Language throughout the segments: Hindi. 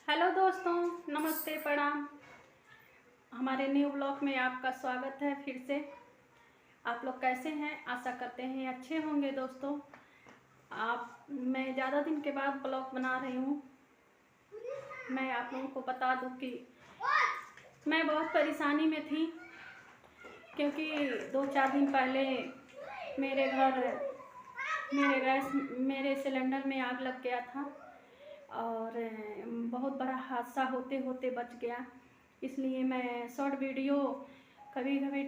हेलो दोस्तों, नमस्ते, प्रणाम। हमारे न्यू ब्लॉग में आपका स्वागत है। फिर से आप लोग कैसे हैं? आशा करते हैं अच्छे होंगे। दोस्तों, मैं ज़्यादा दिन के बाद ब्लॉग बना रही हूँ। मैं आप लोगों को बता दूँ कि मैं बहुत परेशानी में थी, क्योंकि 2-4 दिन पहले मेरे सिलेंडर में आग लग गया था और बहुत बड़ा हादसा होते होते बच गया। इसलिए मैं शॉर्ट वीडियो कभी कभी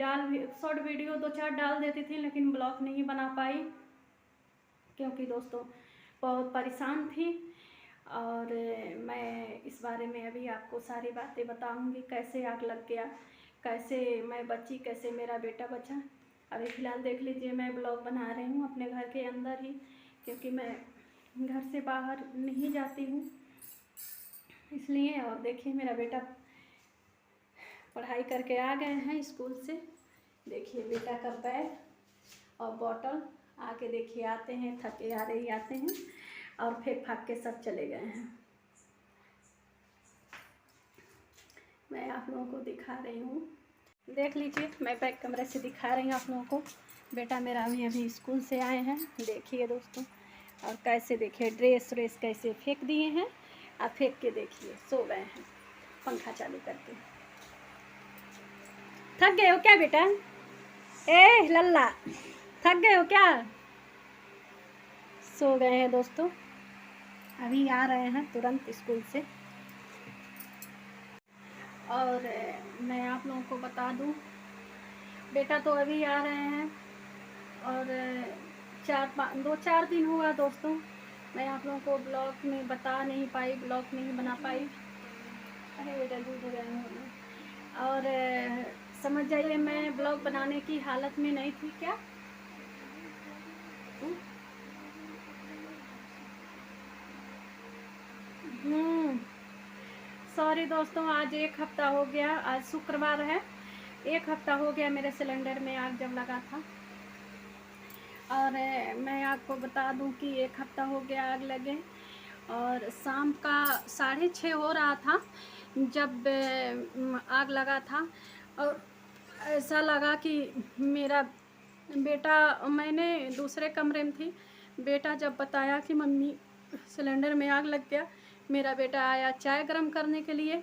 शॉर्ट वीडियो 2-4 डाल देती थी, लेकिन ब्लॉग नहीं बना पाई, क्योंकि दोस्तों बहुत परेशान थी। और मैं इस बारे में अभी आपको सारी बातें बताऊंगी, कैसे आग लग गया, कैसे मैं बची, कैसे मेरा बेटा बचा। अभी फ़िलहाल देख लीजिए, मैं ब्लॉग बना रही हूँ अपने घर के अंदर ही, क्योंकि मैं घर से बाहर नहीं जाती हूँ इसलिए। और देखिए, मेरा बेटा पढ़ाई करके आ गए हैं स्कूल से। देखिए बेटा का बैग और बॉटल, आके देखिए आते हैं, थके आ रहे आते हैं और फेंक फाक के सब चले गए हैं। मैं आप लोगों को दिखा रही हूँ, देख लीजिए, मैं बैक कमरे से दिखा रही हूँ आप लोगों को। बेटा मेरा अभी स्कूल से आए हैं, देखिए दोस्तों। और कैसे देखिए ड्रेस व्रेस कैसे फेंक दिए हैं। आप फेंक के देखिए, सो गए हैं पंखा चालू करके। थक गए हो क्या बेटा? ए लल्ला, थक गए हो क्या? सो गए हैं दोस्तों, अभी आ रहे हैं तुरंत स्कूल से। और मैं आप लोगों को बता दूं, बेटा तो अभी आ रहे हैं और 2-4 दिन हुआ दोस्तों। मैं आप लोगों को ब्लॉग में बता नहीं पाई, ब्लॉग नहीं बना पाई। अरे बेटा दूध गए हैं। और समझ जाइए, मैं ब्लॉग बनाने की हालत में नहीं थी। क्या सॉरी दोस्तों, आज 1 हफ्ता हो गया, आज शुक्रवार है। 1 हफ्ता हो गया मेरे सिलेंडर में आग जब लगा था। और मैं आपको बता दूं कि 1 हफ्ता हो गया आग लगे, और शाम का 6:30 हो रहा था जब आग लगा था। और ऐसा लगा कि मेरा बेटा, मैंने दूसरे कमरे में थी, बेटा जब बताया कि मम्मी सिलेंडर में आग लग गया, मेरा बेटा आया चाय गर्म करने के लिए,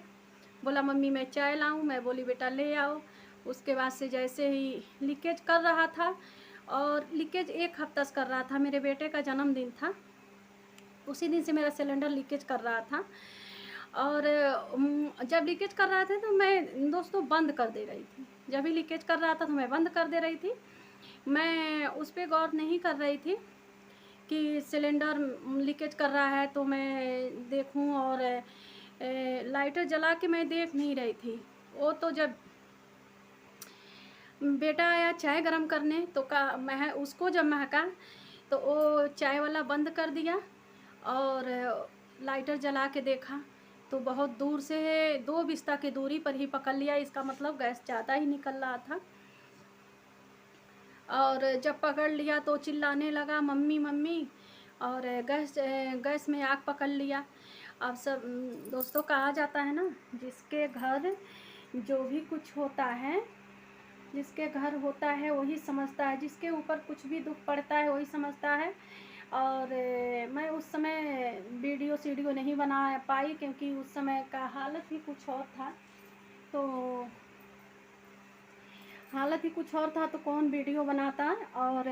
बोला मम्मी मैं चाय लाऊं। मैं बोली बेटा ले आओ। उसके बाद से जैसे ही लीकेज कर रहा था, और लीकेज 1 हफ्ता से कर रहा था, मेरे बेटे का जन्मदिन था, उसी दिन से मेरा सिलेंडर लीकेज कर रहा था। और जब लीकेज कर रहा था तो मैं दोस्तों बंद कर दे रही थी। जब भी लीकेज कर रहा था तो मैं बंद कर दे रही थी। मैं उस पर गौर नहीं कर रही थी कि सिलेंडर लीकेज कर रहा है तो मैं देखूं, और लाइटर जला के मैं देख नहीं रही थी। वो तो जब बेटा आया चाय गरम करने तो मैं उसको जब महका तो वो चाय वाला बंद कर दिया, और लाइटर जला के देखा तो बहुत दूर से 2 बिस्ता की दूरी पर ही पकड़ लिया। इसका मतलब गैस ज़्यादा ही निकल रहा था। और जब पकड़ लिया तो चिल्लाने लगा मम्मी मम्मी, और गैस में आग पकड़ लिया। अब सब दोस्तों, कहा जाता है ना, जिसके घर जो भी कुछ होता है, जिसके घर होता है वही समझता है, जिसके ऊपर कुछ भी दुख पड़ता है वही समझता है। और मैं उस समय वीडियो नहीं बना पाई, क्योंकि उस समय का हालत ही कुछ और था। तो हालत ही कुछ और था तो कौन वीडियो बनाता, और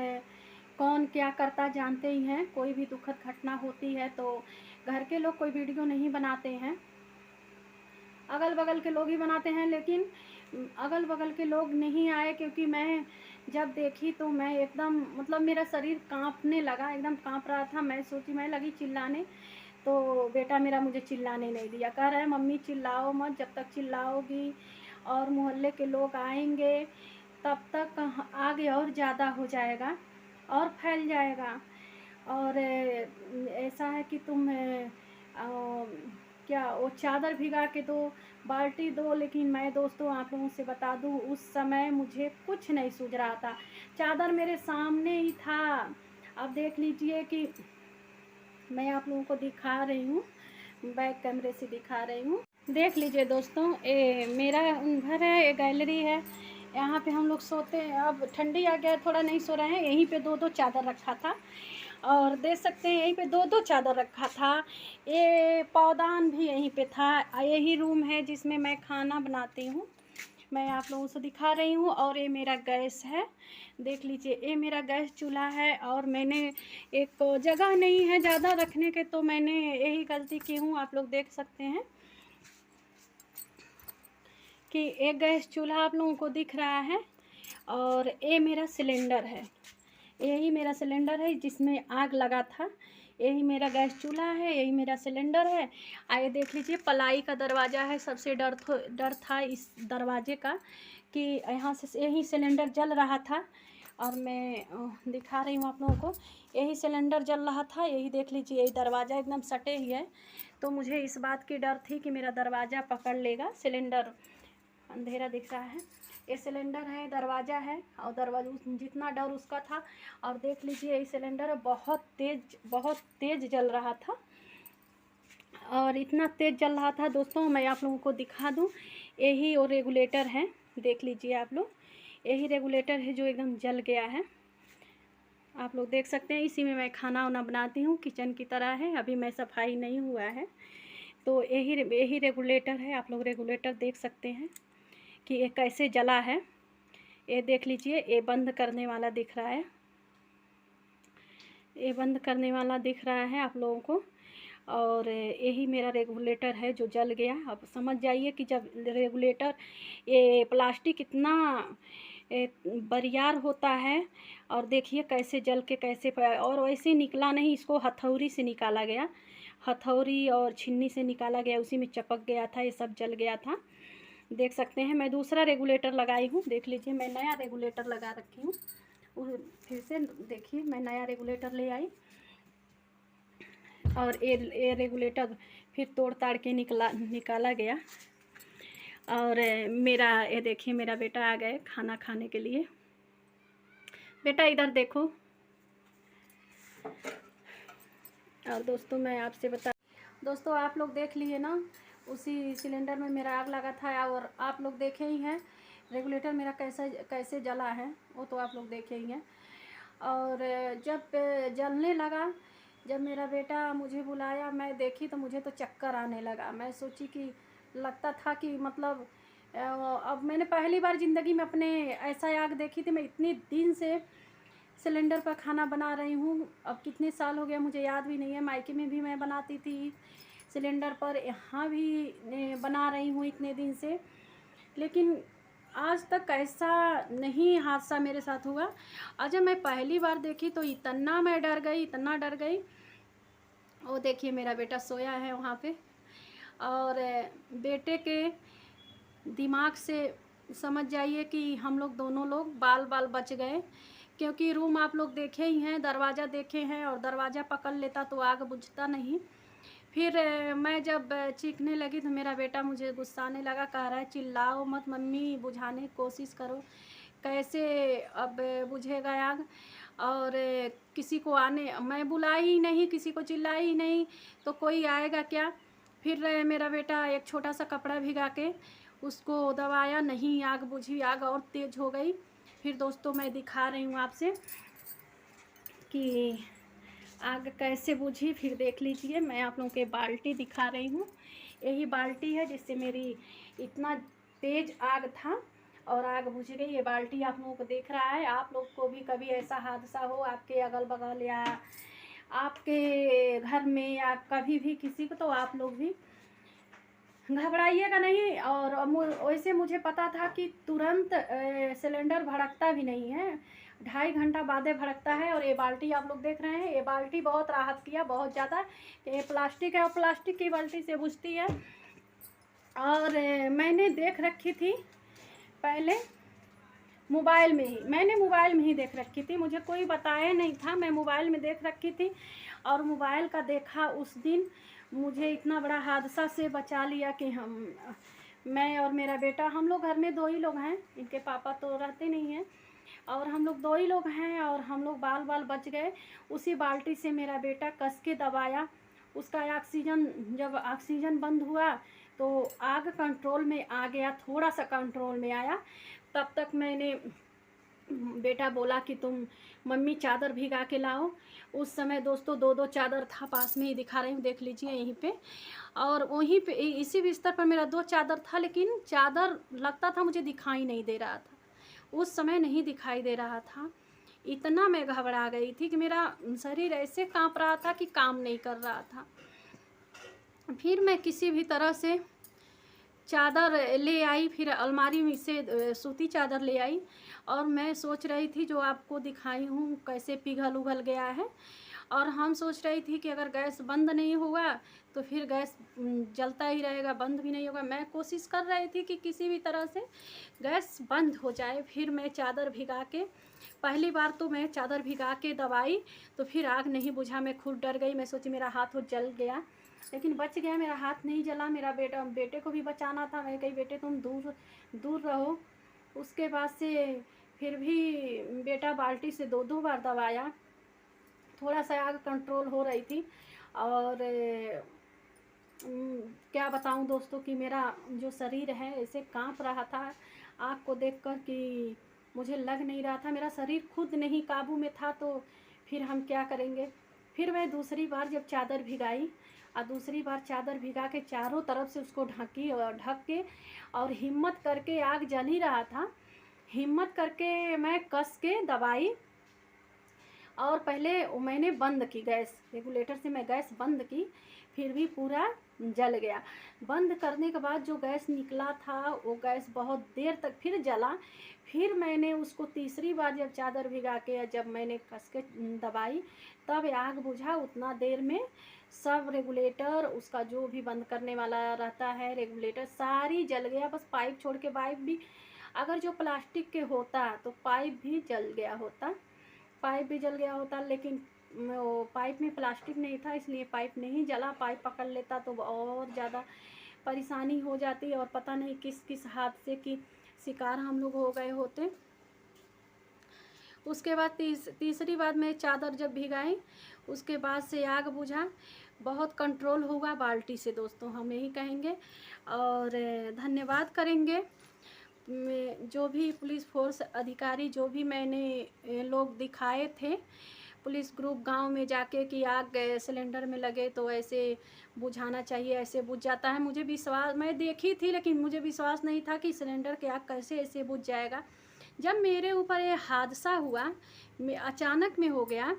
कौन क्या करता जानते ही हैं। कोई भी दुखद घटना होती है तो घर के लोग कोई वीडियो नहीं बनाते हैं, अगल बगल के लोग ही बनाते हैं। लेकिन अगल बगल के लोग नहीं आए, क्योंकि मैं जब देखी तो मैं एकदम, मतलब मेरा शरीर कांपने लगा, एकदम कांप रहा था। मैं सोची, मैं लगी चिल्लाने, तो बेटा मेरा मुझे चिल्लाने नहीं दिया। कह रहा है मम्मी चिल्लाओ मत, जब तक चिल्लाओगी और मोहल्ले के लोग आएंगे तब तक आगे और ज़्यादा हो जाएगा और फैल जाएगा। और ऐसा है कि तुम क्या वो चादर भिगा के दो, बाल्टी दो। लेकिन मैं दोस्तों आप लोगों से बता दूं, उस समय मुझे कुछ नहीं सूझ रहा था, चादर मेरे सामने ही था। अब देख लीजिए कि मैं आप लोगों को दिखा रही हूँ, बैक कैमरे से दिखा रही हूँ। देख लीजिए दोस्तों, ये मेरा घर है, ये गैलरी है, यहाँ पे हम लोग सोते हैं। अब ठंडी आ गया, थोड़ा नहीं सो रहे हैं। यहीं पे दो चादर रखा था, और देख सकते हैं यहीं पे दो चादर रखा था। ये पौदान भी यहीं पे था। यही रूम है जिसमें मैं खाना बनाती हूँ, मैं आप लोगों से दिखा रही हूँ। और ये मेरा गैस है, देख लीजिए, ये मेरा गैस चूल्हा है। और मैंने एक जगह नहीं है ज़्यादा रखने के, तो मैंने यही गलती की हूँ। आप लोग देख सकते हैं कि एक गैस चूल्हा आप लोगों को दिख रहा है, और ये मेरा सिलेंडर है। यही मेरा सिलेंडर है जिसमें आग लगा था। यही मेरा गैस चूल्हा है, यही मेरा सिलेंडर है। आइए देख लीजिए, पलाई का दरवाज़ा है। सबसे डर था इस दरवाजे का कि यहाँ से यही सिलेंडर जल रहा था, और मैं दिखा रही हूँ आप लोगों को। यही सिलेंडर जल रहा था, यही देख लीजिए, यही दरवाज़ा एकदम सटे ही है। तो मुझे इस बात की डर थी कि मेरा दरवाज़ा पकड़ लेगा। सिलेंडर अंधेरा दिख रहा है, ये सिलेंडर है, दरवाज़ा है, और दरवाजा जितना डर उसका था। और देख लीजिए, ये सिलेंडर बहुत तेज़ जल रहा था, और इतना तेज़ जल रहा था दोस्तों, मैं आप लोगों को दिखा दूं। यही और रेगुलेटर है, देख लीजिए आप लोग, यही रेगुलेटर है जो एकदम जल गया है। आप लोग देख सकते हैं, इसी में मैं खाना वाना बनाती हूँ, किचन की तरह है। अभी मैं सफाई नहीं हुआ है, तो यही रेगुलेटर है। आप लोग रेगुलेटर देख सकते हैं कि ये कैसे जला है। ये देख लीजिए, ये बंद करने वाला दिख रहा है, ये बंद करने वाला दिख रहा है आप लोगों को। और यही मेरा रेगुलेटर है जो जल गया। अब समझ जाइए कि जब रेगुलेटर, ये प्लास्टिक इतना बरियार होता है, और देखिए कैसे जल के कैसे, और वैसे निकला नहीं, इसको हथौड़ी से निकाला गया, हथौड़ी और छिन्नी से निकाला गया, उसी में चपक गया था, ये सब जल गया था। देख सकते हैं, मैं दूसरा रेगुलेटर लगाई हूँ। देख लीजिए, मैं नया रेगुलेटर लगा रखी हूँ। फिर से देखिए, मैं नया रेगुलेटर ले आई, और ये रेगुलेटर फिर तोड़ ताड़ के निकाला गया। और मेरा ये देखिए, मेरा बेटा आ गए खाना खाने के लिए। बेटा इधर देखो। और दोस्तों, मैं आपसे दोस्तों, आप लोग देख लिए ना, उसी सिलेंडर में मेरा आग लगा था, और आप लोग देखे ही हैं रेगुलेटर मेरा कैसे जला है, वो तो आप लोग देखे ही हैं। और जब जलने लगा, जब मेरा बेटा मुझे बुलाया, मैं देखी तो मुझे तो चक्कर आने लगा। मैं सोची कि लगता था कि मतलब अब मैंने पहली बार ज़िंदगी में अपने ऐसा आग देखी थी। मैं इतनी दिन से सिलेंडर पर खाना बना रही हूँ, अब कितने साल हो गए मुझे याद भी नहीं है। मायके में भी मैं बनाती थी सिलेंडर पर, यहाँ भी बना रही हूँ इतने दिन से, लेकिन आज तक ऐसा नहीं हादसा मेरे साथ हुआ। और जब मैं पहली बार देखी तो इतना मैं डर गई, इतना डर गई। वो देखिए, मेरा बेटा सोया है वहाँ पे, और बेटे के दिमाग से समझ जाइए कि हम लोग दोनों लोग बाल बच गए। क्योंकि रूम आप लोग देखे ही हैं, दरवाज़ा देखे हैं, और दरवाज़ा पकड़ लेता तो आग बुझता नहीं। फिर मैं जब चीखने लगी तो मेरा बेटा मुझे गुस्साने लगा, कह रहा है चिल्लाओ मत मम्मी, बुझाने की कोशिश करो, कैसे अब बुझेगा आग। और किसी को मैं बुलाई ही नहीं, किसी को चिल्लाई ही नहीं, तो कोई आएगा क्या। फिर मेरा बेटा एक छोटा सा कपड़ा भिगा के उसको दबाया, नहीं आग बुझी, आग और तेज़ हो गई। फिर दोस्तों, मैं दिखा रही हूँ आपसे कि आग कैसे बुझी। फिर देख लीजिए, मैं आप लोगों के बाल्टी दिखा रही हूँ। यही बाल्टी है जिससे मेरी इतना तेज़ आग था और आग बुझ गई। ये बाल्टी आप लोगों को दिख रहा है। आप लोग को भी कभी ऐसा हादसा हो आपके अगल बगल या आपके घर में या कभी भी किसी को, तो आप लोग भी घबराइएगा नहीं। और वैसे मुझे पता था कि तुरंत सिलेंडर भड़कता भी नहीं है, 2.5 घंटा बादे भड़कता है। और ये बाल्टी आप लोग देख रहे हैं, ये बाल्टी बहुत राहत किया, बहुत ज़्यादा। ये प्लास्टिक है और प्लास्टिक की बाल्टी से बुझती है। और मैंने देख रखी थी पहले मोबाइल में ही, मैंने मोबाइल में ही देख रखी थी, मुझे कोई बताया नहीं था, मैं मोबाइल में देख रखी थी। और मोबाइल का देखा उस दिन मुझे इतना बड़ा हादसा से बचा लिया कि मैं और मेरा बेटा, हम लोग घर में 2 ही लोग हैं, इनके पापा तो रहते नहीं हैं, और हम लोग 2 ही लोग हैं, और हम लोग बाल बच गए। उसी बाल्टी से मेरा बेटा कस के दबाया, उसका ऑक्सीजन, जब ऑक्सीजन बंद हुआ तो आग कंट्रोल में आ गया, थोड़ा सा कंट्रोल में आया। तब तक मैंने, बेटा बोला कि तुम मम्मी चादर भिगा के लाओ। उस समय दोस्तों 2-2 चादर था, पास में ही दिखा रही हूँ, देख लीजिए यहीं पे। और वहीं पे इसी बिस्तर पर मेरा 2 चादर था, लेकिन चादर लगता था मुझे दिखाई नहीं दे रहा था, उस समय नहीं दिखाई दे रहा था। इतना मैं घबरा गई थी कि मेरा शरीर ऐसे कांप रहा था कि काम नहीं कर रहा था। फिर मैं किसी भी तरह से चादर ले आई, फिर अलमारी में से सूती चादर ले आई, और मैं सोच रही थी जो आपको दिखाई हूँ कैसे पिघल उघल गया है। और हम सोच रही थी कि अगर गैस बंद नहीं हुआ तो फिर गैस जलता ही रहेगा, बंद भी नहीं होगा। मैं कोशिश कर रही थी कि किसी भी तरह से गैस बंद हो जाए। फिर मैं चादर भिगा के, पहली बार तो मैं चादर भिगा के दबाई तो फिर आग नहीं बुझा। मैं खुद डर गई, मैं सोची मेरा हाथ जल गया, लेकिन बच गया, मेरा हाथ नहीं जला। मेरा बेटे को भी बचाना था। मैं कही बेटे तुम दूर दूर रहो। उसके बाद से फिर भी बेटा बाल्टी से 2-2 बार दबाया। थोड़ा सा आग कंट्रोल हो रही थी। और क्या बताऊं दोस्तों कि मेरा जो शरीर है ऐसे कांप रहा था आग को देखकर कि मुझे लग नहीं रहा था, मेरा शरीर खुद नहीं काबू में था। तो फिर हम क्या करेंगे। फिर मैं दूसरी बार जब चादर भिगाई, और दूसरी बार चादर भिगा के चारों तरफ से उसको ढकी और ढक के, और हिम्मत करके, आग जल ही रहा था, हिम्मत करके मैं कस के दबाई। और पहले मैंने बंद की गैस, रेगुलेटर से मैं गैस बंद की, फिर भी पूरा जल गया। बंद करने के बाद जो गैस निकला था वो गैस बहुत देर तक फिर जला। फिर मैंने उसको तीसरी बार जब चादर भिगा के जब मैंने कस के दबाई तब आग बुझा। उतना देर में सब रेगुलेटर, उसका जो भी बंद करने वाला रहता है रेगुलेटर, सारी जल गया। बस पाइप छोड़ के, पाइप भी अगर जो प्लास्टिक के होता तो पाइप भी जल गया होता, पाइप भी जल गया होता। लेकिन वो पाइप में प्लास्टिक नहीं था इसलिए पाइप नहीं जला। पाइप पकड़ लेता तो और ज़्यादा परेशानी हो जाती, और पता नहीं किस किस हादसे की शिकार हम लोग हो गए होते। उसके बाद तीसरी बार मैं चादर जब भिगाई उसके बाद से आग बुझा, बहुत कंट्रोल हुआ बाल्टी से दोस्तों, हम यही कहेंगे। और धन्यवाद करेंगे जो भी पुलिस फोर्स अधिकारी, जो भी मैंने लोग दिखाए थे पुलिस ग्रुप गांव में जाके कि आग सिलेंडर में लगे तो ऐसे बुझाना चाहिए, ऐसे बुझ जाता है। मुझे विश्वास, मैं देखी थी लेकिन मुझे विश्वास नहीं था कि सिलेंडर की आग कैसे ऐसे बुझ जाएगा। जब मेरे ऊपर ये हादसा हुआ, अचानक में हो गया,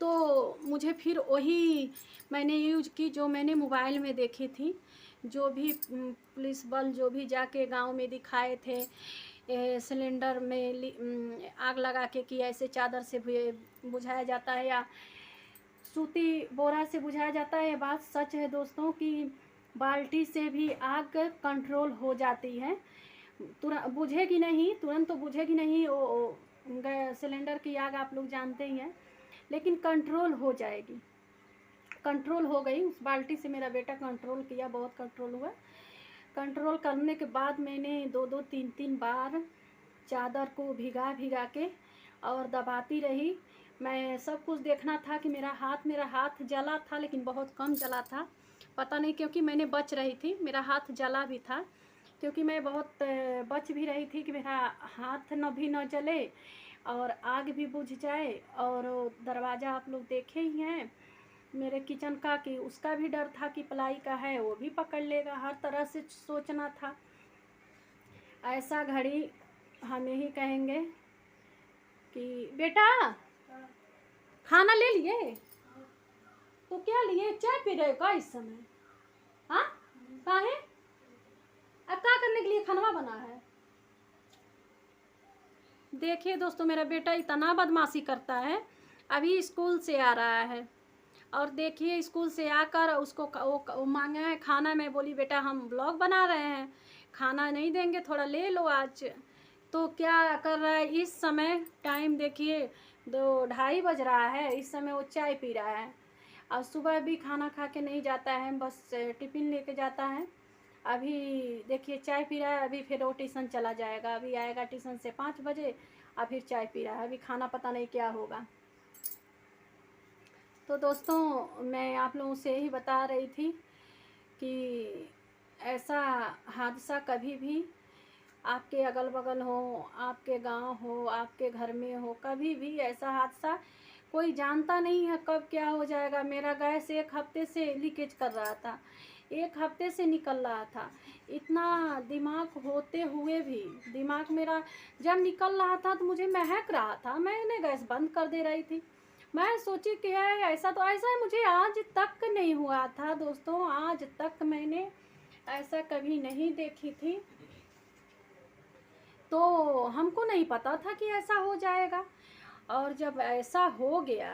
तो मुझे फिर वही मैंने यूज की जो मैंने मोबाइल में देखी थी। जो भी पुलिस बल जो भी जाके गांव में दिखाए थे सिलेंडर में आग लगा के कि ऐसे चादर से बुझाया जाता है या सूती बोरा से बुझाया जाता है। बात सच है दोस्तों कि बाल्टी से भी आग कंट्रोल हो जाती है। तुरंत बुझेगी नहीं, तुरंत तो बुझेगी नहीं, वो सिलेंडर की आग आप लोग जानते ही हैं, लेकिन कंट्रोल हो जाएगी। कंट्रोल हो गई उस बाल्टी से, मेरा बेटा कंट्रोल किया, बहुत कंट्रोल हुआ। कंट्रोल करने के बाद मैंने 2-2 3-3 बार चादर को भिगा भिगा के और दबाती रही। मैं सब कुछ देखना था कि मेरा हाथ जला था लेकिन बहुत कम जला था, पता नहीं क्योंकि मैंने बच रही थी, मेरा हाथ जला भी था क्योंकि मैं बहुत बच भी रही थी कि मेरा हाथ न जले और आग भी बुझ जाए। और दरवाज़ा आप लोग देखे ही हैं मेरे किचन का कि उसका भी डर था कि प्लाई का है वो भी पकड़ लेगा, हर तरह से सोचना था। ऐसा घड़ी हम यही कहेंगे कि बेटा खाना ले लिए तो क्या लिए, चाय पी रहे का इस समय? हाँ काहे, अब क्या करने के लिए खाना बना है? देखिए दोस्तों मेरा बेटा इतना बदमाशी करता है, अभी स्कूल से आ रहा है और देखिए स्कूल से आकर उसको वो मांगा है खाना। मैं बोली बेटा हम ब्लॉग बना रहे हैं, खाना नहीं देंगे, थोड़ा ले लो आज। तो क्या कर रहा है इस समय, टाइम देखिए 2-2:30 बज रहा है, इस समय वो चाय पी रहा है। और सुबह भी खाना खा के नहीं जाता है, बस टिफ़िन लेके जाता है। अभी देखिए चाय पी रहा है, अभी फिर वो ट्यूशन चला जाएगा, अभी आएगा ट्यूशन से 5 बजे और फिर चाय पी रहा है। अभी खाना पता नहीं क्या होगा। तो दोस्तों मैं आप लोगों से यही बता रही थी कि ऐसा हादसा कभी भी आपके अगल बगल हो, आपके गांव हो, आपके घर में हो, कभी भी ऐसा हादसा कोई जानता नहीं है कब क्या हो जाएगा। मेरा गैस 1 हफ्ते से लीकेज कर रहा था, 1 हफ्ते से निकल रहा था। इतना दिमाग होते हुए भी, दिमाग मेरा जब निकल रहा था तो मुझे महक रहा था, मैंने गैस बंद कर दे रही थी। मैं सोची कि है ऐसा, तो ऐसा मुझे आज तक नहीं हुआ था दोस्तों, आज तक मैंने ऐसा कभी नहीं देखी थी। तो हमको नहीं पता था कि ऐसा हो जाएगा, और जब ऐसा हो गया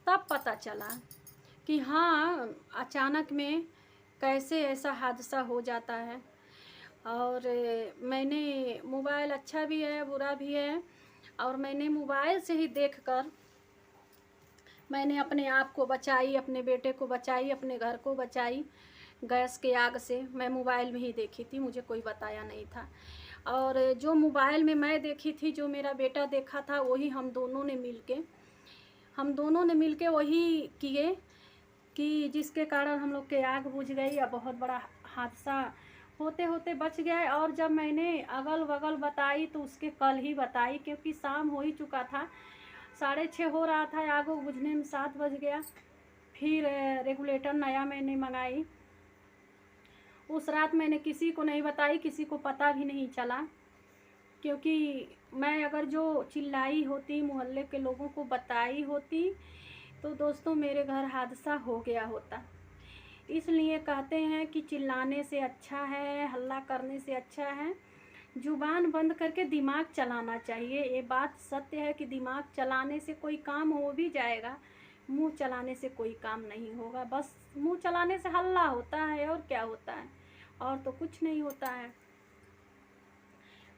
तब पता चला कि हाँ, अचानक में कैसे ऐसा हादसा हो जाता है। और मैंने मोबाइल अच्छा भी है बुरा भी है, और मैंने मोबाइल से ही देखकर मैंने अपने आप को बचाई, अपने बेटे को बचाई, अपने घर को बचाई गैस के आग से। मैं मोबाइल में ही देखी थी, मुझे कोई बताया नहीं था। और जो मोबाइल में मैं देखी थी, जो मेरा बेटा देखा था, वही हम दोनों ने मिलके वही किए कि जिसके कारण हम लोग के आग बुझ गई। अब बहुत बड़ा हादसा होते होते बच गए। और जब मैंने अगल बगल बताई तो उसके कल ही बताई, क्योंकि शाम हो ही चुका था, 6:30 हो रहा था, आग बुझने में 7 बज गया। फिर रेगुलेटर नया मैंने मंगाई। उस रात मैंने किसी को नहीं बताई, किसी को पता भी नहीं चला, क्योंकि मैं अगर जो चिल्लाई होती, मोहल्ले के लोगों को बताई होती, तो दोस्तों मेरे घर हादसा हो गया होता। इसलिए कहते हैं कि चिल्लाने से अच्छा है, हल्ला करने से अच्छा है जुबान बंद करके दिमाग चलाना चाहिए। ये बात सत्य है कि दिमाग चलाने से कोई काम हो भी जाएगा, मुंह चलाने से कोई काम नहीं होगा। बस मुंह चलाने से हल्ला होता है, और क्या होता है, और तो कुछ नहीं होता है,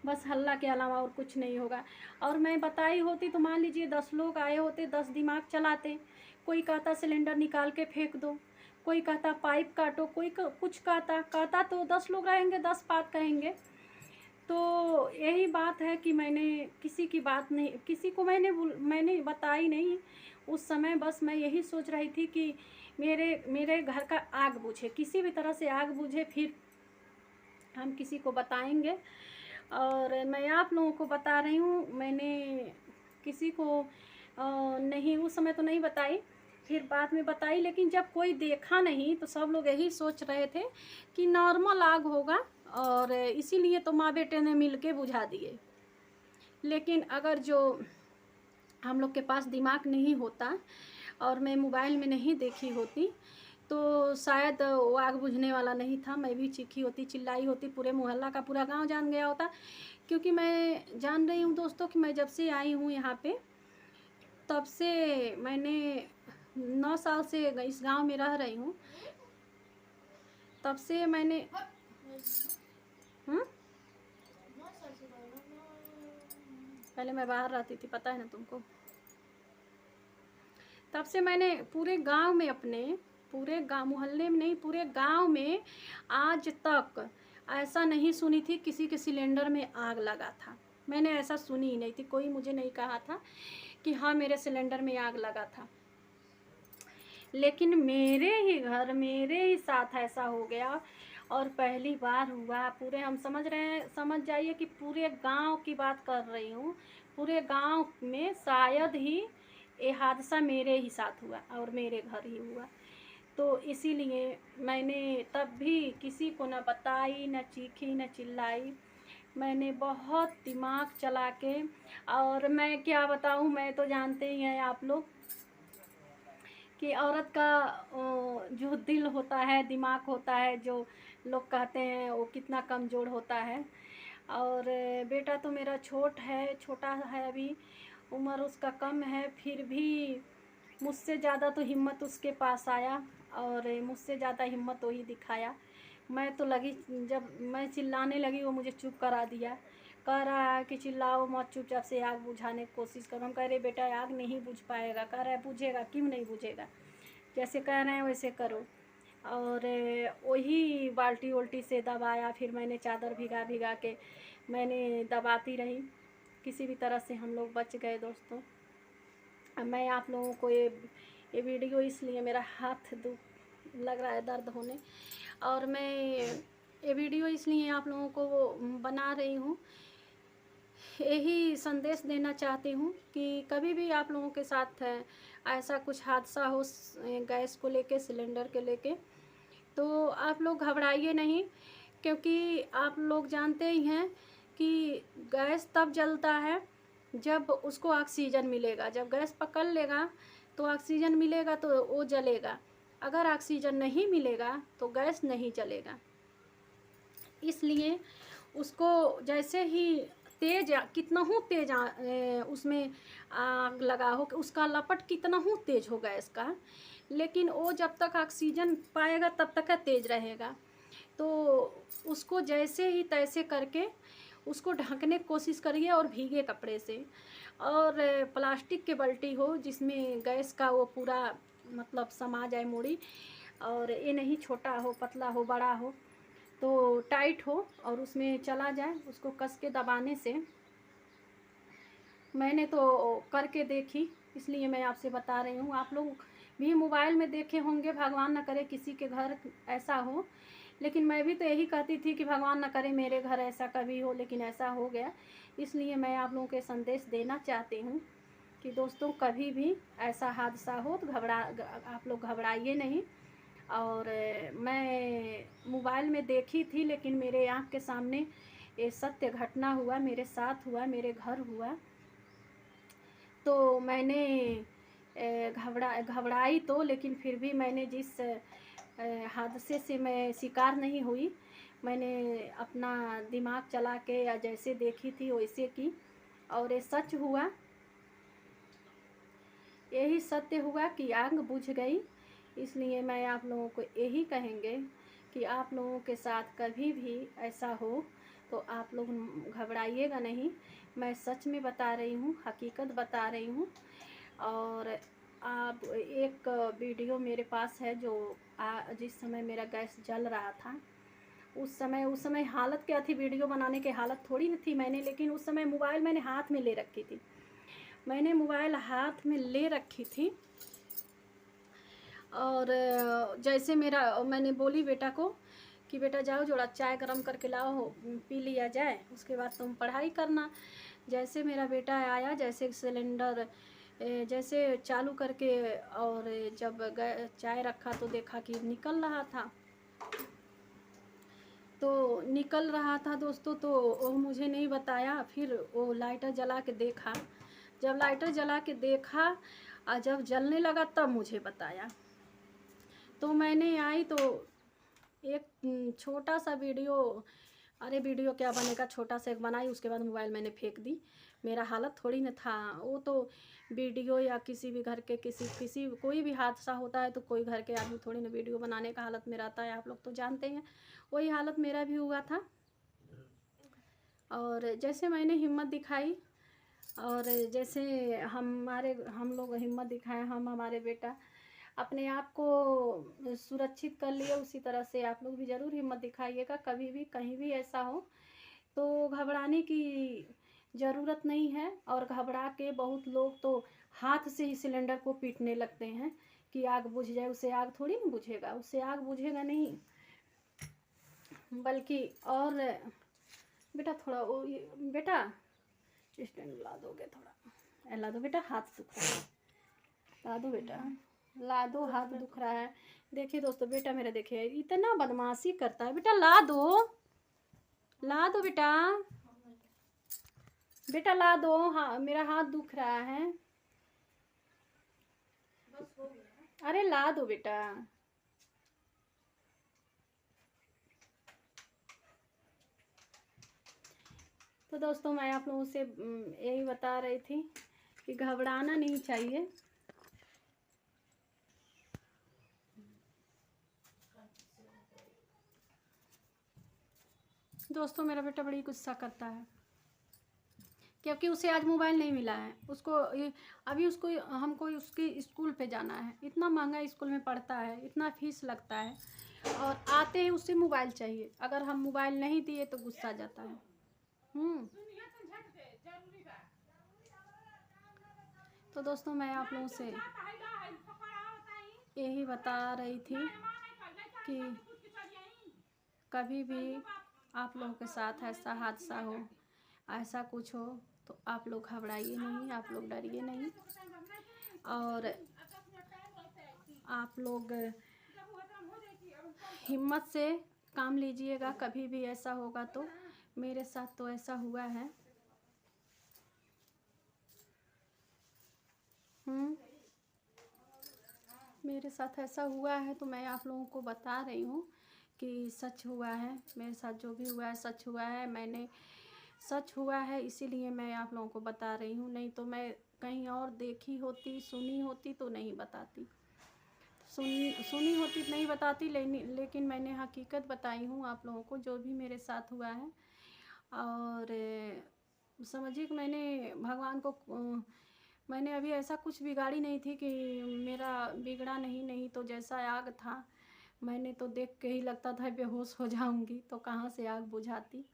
बस हल्ला के अलावा और कुछ नहीं होगा। और मैं बताई होती तो मान लीजिए 10 लोग आए होते, 10 दिमाग चलाते। कोई कहता सिलेंडर निकाल के फेंक दो, कोई कहता पाइप काटो, कोई कुछ कहता तो 10 लोग रहेंगे, 10 बात कहेंगे। तो यही बात है कि मैंने किसी की बात नहीं, किसी को मैंने बताई नहीं उस समय। बस मैं यही सोच रही थी कि मेरे घर का आग बुझे, किसी भी तरह से आग बुझे, फिर हम किसी को बताएंगे। और मैं आप लोगों को बता रही हूँ, मैंने किसी को नहीं, उस समय तो नहीं बताई, फिर बाद में बताई। लेकिन जब कोई देखा नहीं तो सब लोग यही सोच रहे थे कि नॉर्मल आग होगा, और इसीलिए तो माँ बेटे ने मिल के बुझा दिए। लेकिन अगर जो हम लोग के पास दिमाग नहीं होता और मैं मोबाइल में नहीं देखी होती, तो शायद वो आग बुझने वाला नहीं था। मैं भी चीखी होती, चिल्लाई होती, पूरे मोहल्ला का पूरा गांव जान गया होता। क्योंकि मैं जान रही हूँ दोस्तों कि मैं जब से आई हूँ यहाँ पे, तब से मैंने 9 साल से इस गांव में रह रही हूँ, तब से मैंने पहले मैं बाहर रहती थी, पता है ना तुमको। तब से मैंने पूरे गांव में, अपने पूरे गांव, मोहल्ले में नहीं, पूरे गांव में आज तक ऐसा नहीं सुनी थी किसी के सिलेंडर में आग लगा था। मैंने ऐसा सुनी ही नहीं थी, कोई मुझे नहीं कहा था कि हाँ मेरे सिलेंडर में आग लगा था। लेकिन मेरे ही घर, मेरे ही साथ ऐसा हो गया, और पहली बार हुआ। पूरे हम समझ रहे हैं, समझ जाइए कि पूरे गांव की बात कर रही हूँ, पूरे गांव में शायद ही ये हादसा मेरे ही साथ हुआ और मेरे घर ही हुआ। तो इसीलिए मैंने तब भी किसी को न बताई, न चीखी, न चिल्लाई। मैंने बहुत दिमाग चला के, और मैं क्या बताऊँ, मैं तो जानते ही हैं आप लोग कि औरत का जो दिल होता है, दिमाग होता है, जो लोग कहते हैं वो कितना कमज़ोर होता है। और बेटा तो मेरा छोटा है, अभी उम्र उसका कम है, फिर भी मुझसे ज़्यादा तो हिम्मत उसके पास आया, और मुझसे ज़्यादा हिम्मत वही दिखाया। मैं तो लगी, जब मैं चिल्लाने लगी वो मुझे चुप करा दिया। कह रहा है कि चिल्लाओ मत, चुपचाप से आग बुझाने की कोशिश करो। हम कह रहे बेटा आग नहीं बुझ पाएगा। कह रहा है बुझेगा, क्यों नहीं बुझेगा, जैसे कह रहे हैं वैसे करो। और वही बाल्टी उल्टी से दबाया, फिर मैंने चादर भिगा भिगा के मैंने दबाती रही। किसी भी तरह से हम लोग बच गए दोस्तों। मैं आप लोगों को ये वीडियो इसलिए मेरा हाथ दुख लग रहा है दर्द होने, और मैं ये वीडियो इसलिए आप लोगों को बना रही हूँ, यही संदेश देना चाहती हूँ कि कभी भी आप लोगों के साथ ऐसा कुछ हादसा हो गैस को लेके, सिलेंडर के लेके, तो आप लोग घबराइए नहीं, क्योंकि आप लोग जानते ही हैं कि गैस तब जलता है जब उसको ऑक्सीजन मिलेगा। जब गैस पकड़ लेगा तो ऑक्सीजन मिलेगा तो वो जलेगा, अगर ऑक्सीजन नहीं मिलेगा तो गैस नहीं जलेगा। इसलिए उसको जैसे ही तेज, कितना हो तेज उसमें आग लगा हो, उसका लपट कितना हो तेज हो गैस का, लेकिन वो जब तक ऑक्सीजन पाएगा तब तक तेज रहेगा। तो उसको जैसे ही तैसे करके उसको ढकने की कोशिश करिए, और भीगे कपड़े से, और प्लास्टिक के बाल्टी हो जिसमें गैस का वो पूरा मतलब समा जाए मूड़ी, और ये नहीं छोटा हो, पतला हो, बड़ा हो, तो टाइट हो और उसमें चला जाए, उसको कस के दबाने से। मैंने तो करके देखी, इसलिए मैं आपसे बता रही हूँ। आप लोग भी मोबाइल में देखे होंगे, भगवान न करे किसी के घर ऐसा हो, लेकिन मैं भी तो यही कहती थी कि भगवान न करे मेरे घर ऐसा कभी हो, लेकिन ऐसा हो गया। इसलिए मैं आप लोगों के संदेश देना चाहती हूँ कि दोस्तों कभी भी ऐसा हादसा हो तो आप लोग घबराइए नहीं। और मैं मोबाइल में देखी थी, लेकिन मेरे आँख के सामने ये सत्य घटना हुआ, मेरे साथ हुआ, मेरे घर हुआ। तो मैंने घबराई तो, लेकिन फिर भी मैंने जिस हादसे से मैं शिकार नहीं हुई, मैंने अपना दिमाग चला के या जैसे देखी थी वैसे की, और ये सच हुआ, यही सत्य हुआ कि आग बुझ गई। इसलिए मैं आप लोगों को यही कहेंगे कि आप लोगों के साथ कभी भी ऐसा हो तो आप लोग घबराइएगा नहीं। मैं सच में बता रही हूँ, हकीकत बता रही हूँ। और आप एक वीडियो मेरे पास है जो जिस समय मेरा गैस जल रहा था, उस समय हालत क्या थी, वीडियो बनाने की हालत थोड़ी न थी मैंने, लेकिन उस समय मोबाइल मैंने हाथ में ले रखी थी, मैंने मोबाइल हाथ में ले रखी थी। और जैसे मैंने बोली बेटा को कि बेटा जाओ जोड़ा चाय गरम करके लाओ, पी लिया जाए, उसके बाद तुम पढ़ाई करना। जैसे मेरा बेटा आया, जैसे सिलेंडर जैसे चालू करके, और जब चाय रखा तो देखा कि निकल रहा था, तो निकल रहा था दोस्तों, तो वो मुझे नहीं बताया। फिर वो लाइटर जला के देखा, जब लाइटर जला के देखा और जब जलने लगा तब मुझे बताया। तो मैंने आई तो एक छोटा सा वीडियो, अरे वीडियो क्या बनेगा, छोटा सा एक बनाई, उसके बाद मोबाइल मैंने फेंक दी। मेरा हालत थोड़ी न था वो, तो वीडियो या किसी भी घर के किसी कोई भी हादसा होता है तो कोई घर के आदमी थोड़ी ना वीडियो बनाने का हालत में रहता है, आप लोग तो जानते हैं। वही हालत मेरा भी हुआ था। और जैसे मैंने हिम्मत दिखाई, और जैसे हम लोग हिम्मत दिखाए, हमारे बेटा अपने आप को सुरक्षित कर लिए, उसी तरह से आप लोग भी ज़रूर हिम्मत दिखाइएगा। कभी भी कहीं भी ऐसा हो तो घबराने की ज़रूरत नहीं है। और घबरा के बहुत लोग तो हाथ से ही सिलेंडर को पीटने लगते हैं कि आग बुझ जाए, उससे आग थोड़ी ना बुझेगा, उससे आग बुझेगा नहीं, बल्कि और बेटा थोड़ा वो बेटा स्टैंड ला दोगे, थोड़ा ला दो बेटा, हाथ दुख रहा है, ला दो बेटा, ला दो, हाथ दुख रहा है। देखिए दोस्तों, बेटा मेरा देखिए इतना बदमाशी करता है, बेटा ला दो, ला दो बेटा, बेटा ला दो, हाँ मेरा हाथ दुख रहा है, अरे ला दो बेटा। तो दोस्तों मैं आप लोगों से यही बता रही थी कि घबराना नहीं चाहिए। दोस्तों मेरा बेटा बड़ी गुस्सा करता है, क्योंकि उसे आज मोबाइल नहीं मिला है। उसको अभी उसको हमको उसके स्कूल पे जाना है, इतना महंगा स्कूल में पढ़ता है, इतना फीस लगता है, और आते ही उसे मोबाइल चाहिए। अगर हम मोबाइल नहीं दिए तो गुस्सा जाता है। तो दोस्तों मैं आप लोगों से यही बता रही थी कि कभी भी आप लोगों के साथ ऐसा हादसा हो, ऐसा कुछ हो, तो आप लोग घबराइए नहीं, आप लोग डरिए नहीं, और आप लोग हिम्मत से काम लीजिएगा। कभी भी ऐसा होगा तो, मेरे साथ तो ऐसा हुआ है। मेरे साथ ऐसा हुआ है तो मैं आप लोगों को बता रही हूँ कि सच हुआ है। मेरे साथ जो भी हुआ है सच हुआ है, मैंने सच हुआ है, इसीलिए मैं आप लोगों को बता रही हूँ। नहीं तो मैं कहीं और देखी होती, सुनी होती तो नहीं बताती, सुनी होती तो नहीं बताती, लेकिन मैंने हकीकत बताई हूँ आप लोगों को, जो भी मेरे साथ हुआ है। और समझिए कि मैंने भगवान को मैंने अभी ऐसा कुछ बिगाड़ी नहीं थी कि मेरा बिगड़ा नहीं तो जैसा आग था, मैंने तो देख के ही लगता था बेहोश हो जाऊंगी, तो कहाँ से आग बुझाती।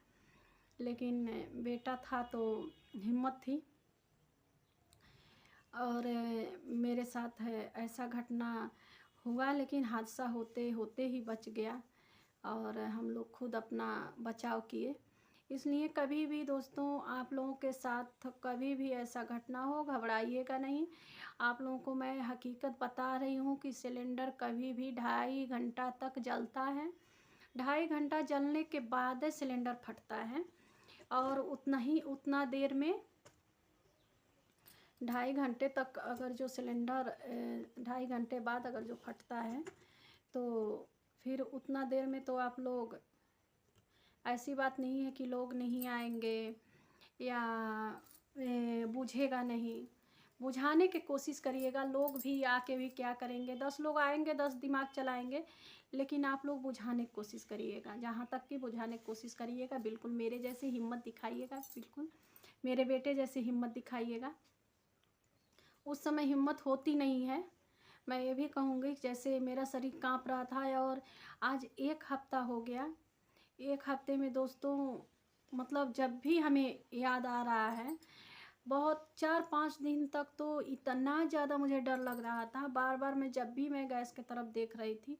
लेकिन बेटा था तो हिम्मत थी। और मेरे साथ है ऐसा घटना हुआ, लेकिन हादसा होते होते ही बच गया, और हम लोग खुद अपना बचाव किए। इसलिए कभी भी दोस्तों आप लोगों के साथ कभी भी ऐसा घटना हो, घबराइएगा नहीं। आप लोगों को मैं हकीकत बता रही हूँ कि सिलेंडर कभी भी 2.5 घंटा तक जलता है। 2.5 घंटा जलने के बाद सिलेंडर फटता है, और उतना देर में 2.5 घंटे तक अगर जो सिलेंडर 2.5 घंटे बाद अगर जो फटता है, तो फिर उतना देर में तो आप लोग, ऐसी बात नहीं है कि लोग नहीं आएंगे या बुझेगा नहीं, बुझाने की कोशिश करिएगा। लोग भी आके भी क्या करेंगे, 10 लोग आएंगे, 10 दिमाग चलाएंगे, लेकिन आप लोग बुझाने की कोशिश करिएगा, जहाँ तक कि बुझाने की कोशिश करिएगा। बिल्कुल मेरे जैसी हिम्मत दिखाइएगा, बिल्कुल मेरे बेटे जैसी हिम्मत दिखाइएगा। उस समय हिम्मत होती नहीं है। मैं ये भी कहूँगी जैसे मेरा शरीर काँप रहा था, और आज 1 हफ्ता हो गया। 1 हफ्ते में दोस्तों मतलब जब भी हमें याद आ रहा है, बहुत 4-5 दिन तक तो इतना ज़्यादा मुझे डर लग रहा था। बार बार मैं जब भी मैं गैस की तरफ देख रही थी,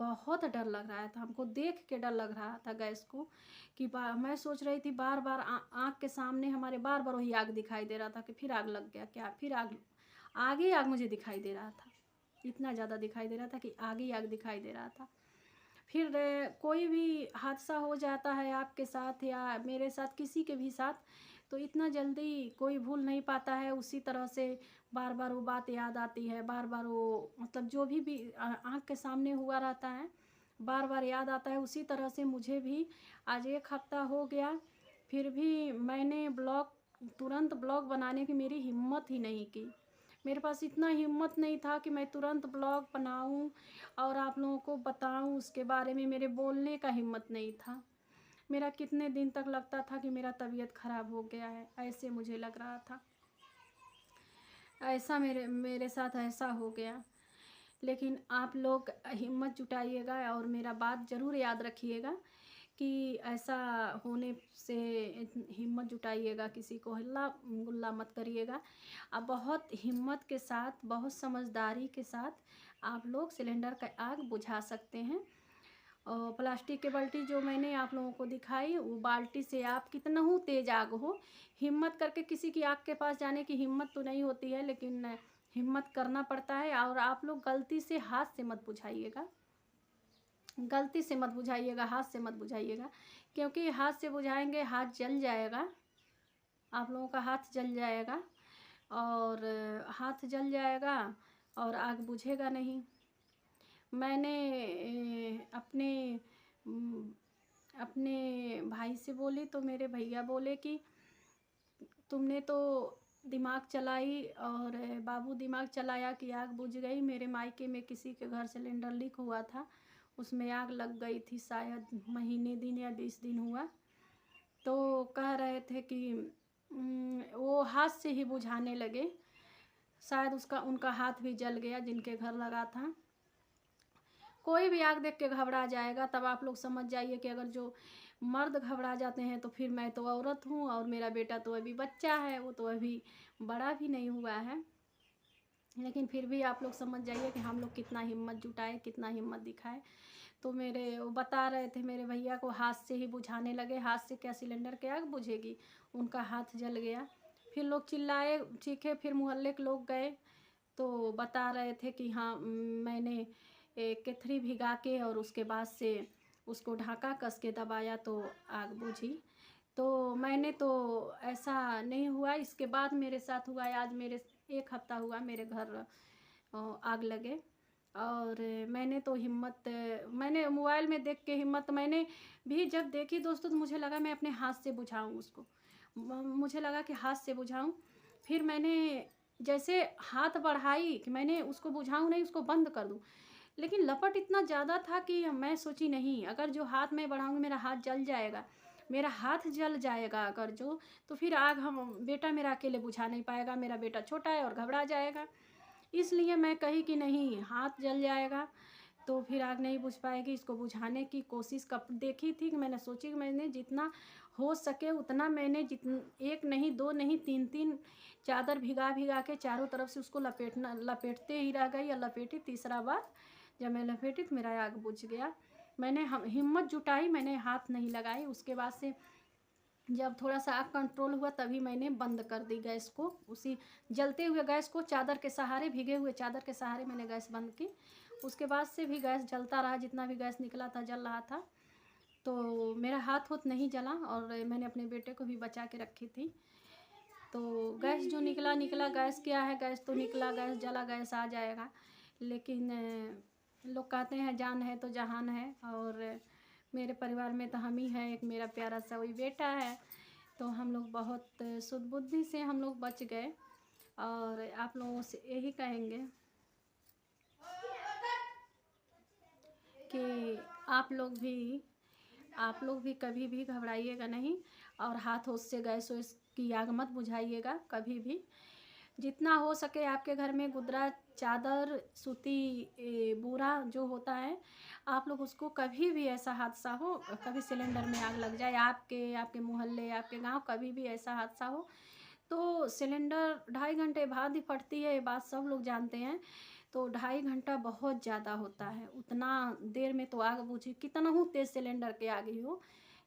बहुत डर लग रहा था, हमको देख के डर लग रहा था गैस को, कि मैं सोच रही थी बार बार आँख के सामने हमारे बार बार वही आग दिखाई दे रहा था कि फिर आग लग गया क्या, फिर आगे आग मुझे दिखाई दे रहा था। इतना ज़्यादा दिखाई दे रहा था कि आगे आग दिखाई दे रहा था। फिर कोई भी हादसा हो जाता है आपके साथ या मेरे साथ, किसी के भी साथ, तो इतना जल्दी कोई भूल नहीं पाता है। उसी तरह से बार बार वो बात याद आती है, बार बार वो मतलब जो भी आँख के सामने हुआ रहता है, बार बार याद आता है। उसी तरह से मुझे भी आज 1 हफ्ता हो गया, फिर भी मैंने तुरंत ब्लॉग बनाने की मेरी हिम्मत ही नहीं की। मेरे पास इतना हिम्मत नहीं था कि मैं तुरंत ब्लॉग बनाऊं और आप लोगों को बताऊं उसके बारे में। मेरे बोलने का हिम्मत नहीं था। मेरा कितने दिन तक लगता था कि मेरा तबीयत ख़राब हो गया है, ऐसे मुझे लग रहा था। ऐसा मेरे साथ ऐसा हो गया। लेकिन आप लोग हिम्मत जुटाइएगा और मेरा बात ज़रूर याद रखिएगा कि ऐसा होने से हिम्मत जुटाइएगा, किसी को हल्ला गुल्ला मत करिएगा। अब बहुत हिम्मत के साथ, बहुत समझदारी के साथ आप लोग सिलेंडर का आग बुझा सकते हैं। और प्लास्टिक की बाल्टी जो मैंने आप लोगों को दिखाई, वो बाल्टी से आप कितना ही तेज़ आग हो, हिम्मत करके किसी की आग के पास जाने की हिम्मत तो नहीं होती है, लेकिन हिम्मत करना पड़ता है। और आप लोग गलती से हाथ से मत बुझाइएगा, गलती से मत बुझाइएगा, हाथ से मत बुझाइएगा, क्योंकि हाथ से बुझाएंगे हाथ जल जाएगा, आप लोगों का हाथ जल जाएगा, और हाथ जल जाएगा और आग बुझेगा नहीं। मैंने अपने भाई से बोली तो मेरे भैया बोले कि तुमने तो दिमाग चलाई और बाबू दिमाग चलाया कि आग बुझ गई। मेरे मायके में किसी के घर सिलेंडर लीक हुआ था, उसमें आग लग गई थी, शायद महीने दिन या 20 दिन हुआ। तो कह रहे थे कि वो हाथ से ही बुझाने लगे, शायद उनका हाथ भी जल गया जिनके घर लगा था। कोई भी आग देख के घबरा जाएगा, तब आप लोग समझ जाइए कि अगर जो मर्द घबरा जाते हैं तो फिर मैं तो औरत हूँ, और मेरा बेटा तो अभी बच्चा है, वो तो अभी बड़ा भी नहीं हुआ है। लेकिन फिर भी आप लोग समझ जाइए कि हम लोग कितना हिम्मत जुटाए, कितना हिम्मत दिखाए। तो मेरे वो बता रहे थे, मेरे भैया को हाथ से ही बुझाने लगे। हाथ से क्या, सिलेंडर की आग बुझेगी? उनका हाथ जल गया। फिर लोग चिल्लाए चीखे, फिर मोहल्ले के लोग गए तो बता रहे थे कि हाँ मैंने केथरी भिगा के और उसके बाद से उसको ढाका कस के दबाया तो आग बुझी। तो मैंने तो ऐसा नहीं हुआ। इसके बाद मेरे साथ हुआ है, आज मेरे 1 हफ्ता हुआ मेरे घर आग लगे। और मैंने तो हिम्मत, मैंने मोबाइल में देख के हिम्मत मैंने भी जब देखी दोस्तों, तो मुझे लगा मैं अपने हाथ से बुझाऊँ उसको। मुझे लगा कि हाथ से बुझाऊँ। फिर मैंने जैसे हाथ बढ़ाई कि मैंने उसको बुझाऊँ नहीं, उसको बंद कर दूँ, लेकिन लपट इतना ज़्यादा था कि मैं सोची नहीं, अगर जो हाथ में बढ़ाऊँगी मेरा हाथ जल जाएगा, मेरा हाथ जल जाएगा अगर जो, तो फिर आग हम बेटा मेरा अकेले बुझा नहीं पाएगा, मेरा बेटा छोटा है और घबरा जाएगा। इसलिए मैं कही कि नहीं, हाथ जल जाएगा तो फिर आग नहीं बुझ पाएगी। इसको बुझाने की कोशिश कब देखी थी कि मैंने सोची कि मैंने जितना हो सके उतना मैंने एक नहीं, 2 नहीं, 3-3 चादर भिगा भिगा के चारों तरफ से उसको लपेटते ही रह गई और लपेटी। तीसरा बार जब मैं लपेटी तो मेरा आग बुझ गया। मैंने हिम्मत जुटाई, मैंने हाथ नहीं लगाई। उसके बाद से जब थोड़ा सा आग कंट्रोल हुआ तभी मैंने बंद कर दी गैस को। उसी जलते हुए गैस को चादर के सहारे, भीगे हुए चादर के सहारे मैंने गैस बंद की। उसके बाद से भी गैस जलता रहा, जितना भी गैस निकला था जल रहा था। तो मेरा हाथ होत नहीं जला और मैंने अपने बेटे को भी बचा के रखी थी। तो गैस जो निकला निकला, गैस क्या है, गैस तो निकला, गैस जला, गैस आ जाएगा। लेकिन लोग कहते हैं जान है तो जहान है। और मेरे परिवार में तो हम ही हैं, एक मेरा प्यारा सा वही बेटा है। तो हम लोग बहुत सुदबुद्धि से हम लोग बच गए। और आप लोगों से यही कहेंगे कि आप लोग भी कभी भी घबराइएगा नहीं और हाथ होश से गैस वैस की आग मत बुझाइएगा कभी भी। जितना हो सके आपके घर में गुदरा, चादर, सूती बोरा जो होता है, आप लोग उसको, कभी भी ऐसा हादसा हो, कभी सिलेंडर में आग लग जाए, आपके मोहल्ले, आपके गांव, कभी भी ऐसा हादसा हो तो सिलेंडर 2.5 घंटे बाद ही फटती है, ये बात सब लोग जानते हैं। तो 2.5 घंटा बहुत ज़्यादा होता है। उतना देर में तो आग बुझी, कितना हूँ तेज़ सिलेंडर के आगे हो,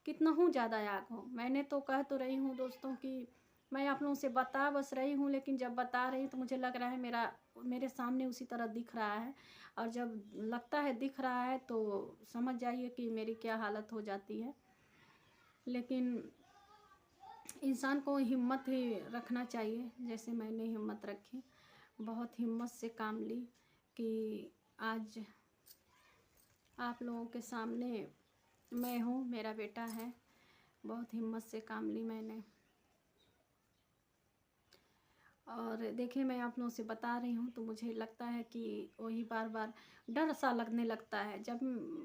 कितना हूँ ज़्यादा आग हो। मैंने तो कह तो रही हूँ दोस्तों कि मैं आप लोगों से बता बस रही हूँ, लेकिन जब बता रही तो मुझे लग रहा है मेरे सामने उसी तरह दिख रहा है। और जब लगता है दिख रहा है तो समझ जाइए कि मेरी क्या हालत हो जाती है। लेकिन इंसान को हिम्मत ही रखना चाहिए, जैसे मैंने हिम्मत रखी, बहुत हिम्मत से काम ली कि आज आप लोगों के सामने मैं हूँ, मेरा बेटा है। बहुत हिम्मत से काम ली मैंने। और देखिए मैं आप लोगों से बता रही हूँ तो मुझे लगता है कि वही बार बार डर सा लगने लगता है। जब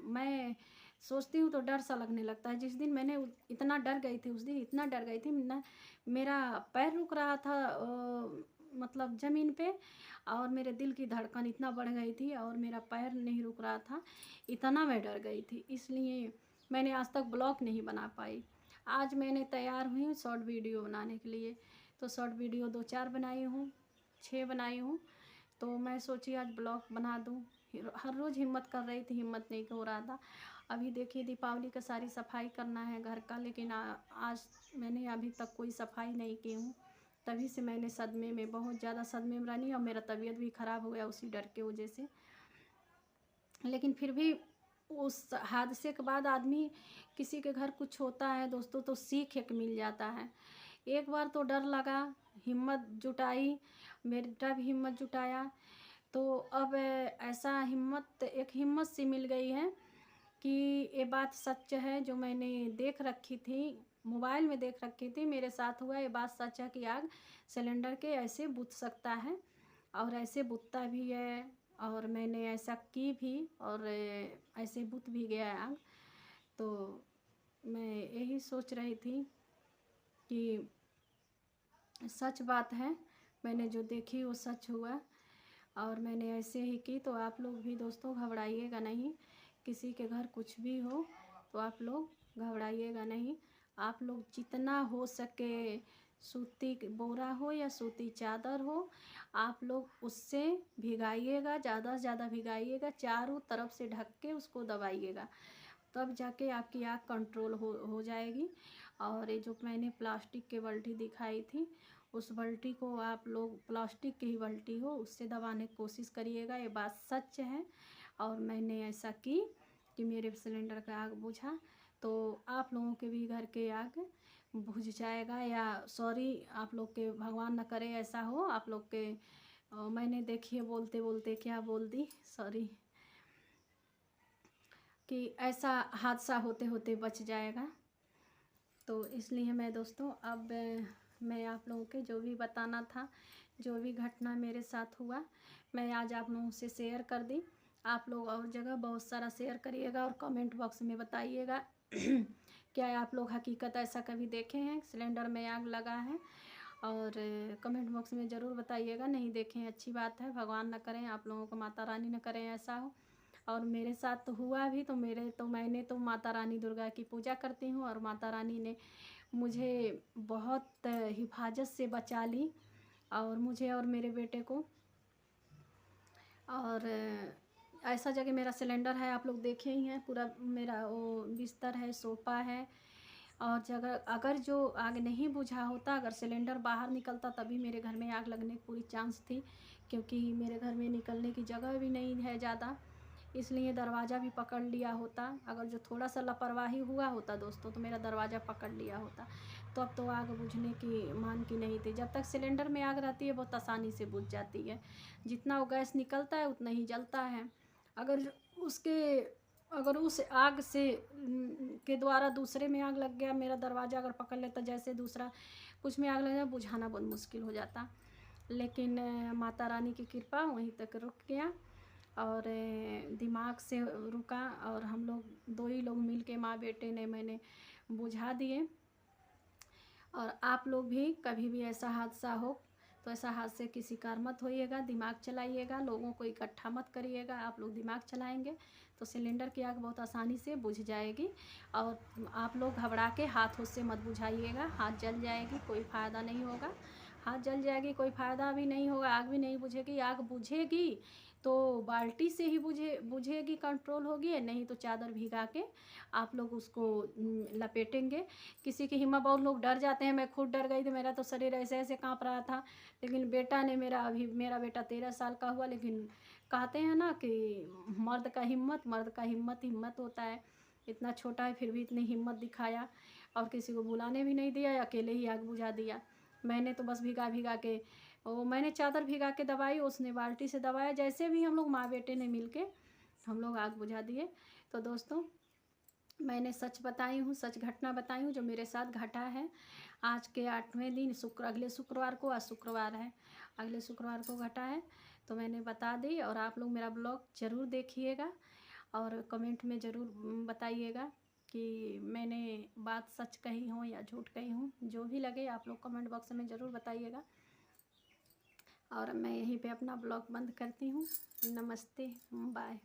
मैं सोचती हूँ तो डर सा लगने लगता है। जिस दिन मैंने इतना डर गई थी, उस दिन इतना डर गई थी ना, मेरा पैर रुक रहा था मतलब ज़मीन पे, और मेरे दिल की धड़कन इतना बढ़ गई थी और मेरा पैर नहीं रुक रहा था, इतना मैं डर गई थी। इसलिए मैंने आज तक ब्लॉग नहीं बना पाई। आज मैंने तैयार हुई शॉर्ट वीडियो बनाने के लिए। तो शॉर्ट वीडियो 2-4 बनाई हूँ, 6 बनाई हूँ। तो मैं सोची आज ब्लॉग बना दूँ। हर रोज़ हिम्मत कर रही थी, हिम्मत नहीं हो रहा था। अभी देखिए दीपावली का सारी सफाई करना है घर का, लेकिन आज मैंने अभी तक कोई सफाई नहीं की हूँ। तभी से मैंने सदमे में, बहुत ज़्यादा सदमे में रही और मेरा तबीयत भी ख़राब हो गया उसी डर के वजह से। लेकिन फिर भी उस हादसे के बाद आदमी, किसी के घर कुछ होता है दोस्तों तो सीख एक मिल जाता है। एक बार तो डर लगा, हिम्मत जुटाई, बेटा भी हिम्मत जुटाया। तो अब ऐसा एक हिम्मत सी मिल गई है कि ये बात सच है जो मैंने देख रखी थी, मोबाइल में देख रखी थी, मेरे साथ हुआ। ये बात सच है कि आग सिलेंडर के ऐसे बुझ सकता है और ऐसे बुझता भी है। और मैंने ऐसा की भी और ऐसे बुझ भी गया आग। तो मैं यही सोच रही थी कि सच बात है, मैंने जो देखी वो सच हुआ और मैंने ऐसे ही की। तो आप लोग भी दोस्तों घबराइएगा नहीं, किसी के घर कुछ भी हो तो आप लोग घबराइएगा नहीं। आप लोग जितना हो सके सूती बोरा हो या सूती चादर हो, आप लोग उससे भिगाइएगा, ज़्यादा से ज़्यादा भिगाइएगा, चारों तरफ से ढक के उसको दबाइएगा, तब जाके आपकी आग कंट्रोल हो जाएगी। और ये जो मैंने प्लास्टिक की बाल्टी दिखाई थी, उस बाल्टी को आप लोग, प्लास्टिक की ही बाल्टी हो, उससे दबाने की कोशिश करिएगा। ये बात सच है और मैंने ऐसा की कि मेरे सिलेंडर का आग बुझा, तो आप लोगों के भी घर के आग बुझ जाएगा। या सॉरी, आप लोग के भगवान न करे ऐसा हो आप लोग के, मैंने देखिए बोलते बोलते क्या बोल दी, सॉरी, कि ऐसा हादसा होते होते बच जाएगा। तो इसलिए मैं दोस्तों, अब मैं आप लोगों के जो भी बताना था, जो भी घटना मेरे साथ हुआ, मैं आज आप लोगों से शेयर कर दी। आप लोग और जगह बहुत सारा शेयर करिएगा और कमेंट बॉक्स में बताइएगा क्या आप लोग हकीकत ऐसा कभी देखे हैं सिलेंडर में आग लगा है, और कमेंट बॉक्स में ज़रूर बताइएगा। नहीं देखें अच्छी बात है, भगवान न करें, आप लोगों को माता रानी न करें ऐसा हो। और मेरे साथ तो हुआ भी, तो मैंने तो माता रानी दुर्गा की पूजा करती हूँ, और माता रानी ने मुझे बहुत हिफाजत से बचा ली, और मुझे और मेरे बेटे को। और ऐसा जगह मेरा सिलेंडर है, आप लोग देखे ही हैं, पूरा मेरा वो बिस्तर है, सोफ़ा है। और जगह अगर जो आग नहीं बुझा होता, अगर सिलेंडर बाहर निकलता, तभी मेरे घर में आग लगने की पूरी चांस थी, क्योंकि मेरे घर में निकलने की जगह भी नहीं है ज़्यादा, इसलिए दरवाज़ा भी पकड़ लिया होता। अगर जो थोड़ा सा लापरवाही हुआ होता दोस्तों, तो मेरा दरवाज़ा पकड़ लिया होता, तो अब तो आग बुझने की मान की नहीं थी। जब तक सिलेंडर में आग रहती है बहुत आसानी से बुझ जाती है, जितना वो गैस निकलता है उतना ही जलता है। अगर अगर उस आग से के द्वारा दूसरे में आग लग गया, मेरा दरवाज़ा अगर पकड़ लेता, जैसे दूसरा कुछ में आग लग जाए, बुझाना बहुत मुश्किल हो जाता। लेकिन माता रानी की कृपा वहीं तक रुक गया, और दिमाग से रुका, और हम लोग 2 ही लोग मिल के, माँ बेटे ने, मैंने बुझा दिए। और आप लोग भी कभी भी ऐसा हादसा हो, तो ऐसा हादसे की शिकार मत होइएगा, दिमाग चलाइएगा, लोगों को इकट्ठा मत करिएगा। आप लोग दिमाग चलाएंगे तो सिलेंडर की आग बहुत आसानी से बुझ जाएगी। और आप लोग घबरा के हाथों से मत बुझाइएगा, हाथ जल जाएगी, कोई फ़ायदा नहीं होगा। हाथ जल जाएगी, कोई फ़ायदा भी नहीं होगा, आग भी नहीं बुझेगी। आग बुझेगी तो बाल्टी से ही बुझेगी, कंट्रोल होगी, नहीं तो चादर भिगा के आप लोग उसको लपेटेंगे। किसी की हिम्मत, बहुत लोग डर जाते हैं, मैं खुद डर गई थी, मेरा तो शरीर ऐसे ऐसे काँप रहा था। लेकिन बेटा ने मेरा बेटा 13 साल का हुआ, लेकिन कहते हैं ना कि मर्द का हिम्मत होता है। इतना छोटा है फिर भी इतनी हिम्मत दिखाया, और किसी को बुलाने भी नहीं दिया, अकेले ही आग बुझा दिया। मैंने तो बस भिगा के, वो मैंने चादर भिगा के दबाई, उसने बाल्टी से दबाया, जैसे भी हम लोग माँ बेटे ने मिल के हम लोग आग बुझा दिए। तो दोस्तों, मैंने सच बताई हूँ, सच घटना बताई हूँ जो मेरे साथ घटा है। आज के 8वें दिन अगले शुक्रवार को, आज शुक्रवार है, अगले शुक्रवार को घटा है, तो मैंने बता दी। और आप लोग मेरा ब्लॉग ज़रूर देखिएगा, और कमेंट में ज़रूर बताइएगा कि मैंने बात सच कही हूँ या झूठ कही हूँ। जो भी लगे आप लोग कमेंट बॉक्स में ज़रूर बताइएगा। और मैं यहीं पे अपना ब्लॉग बंद करती हूँ। नमस्ते, बाय।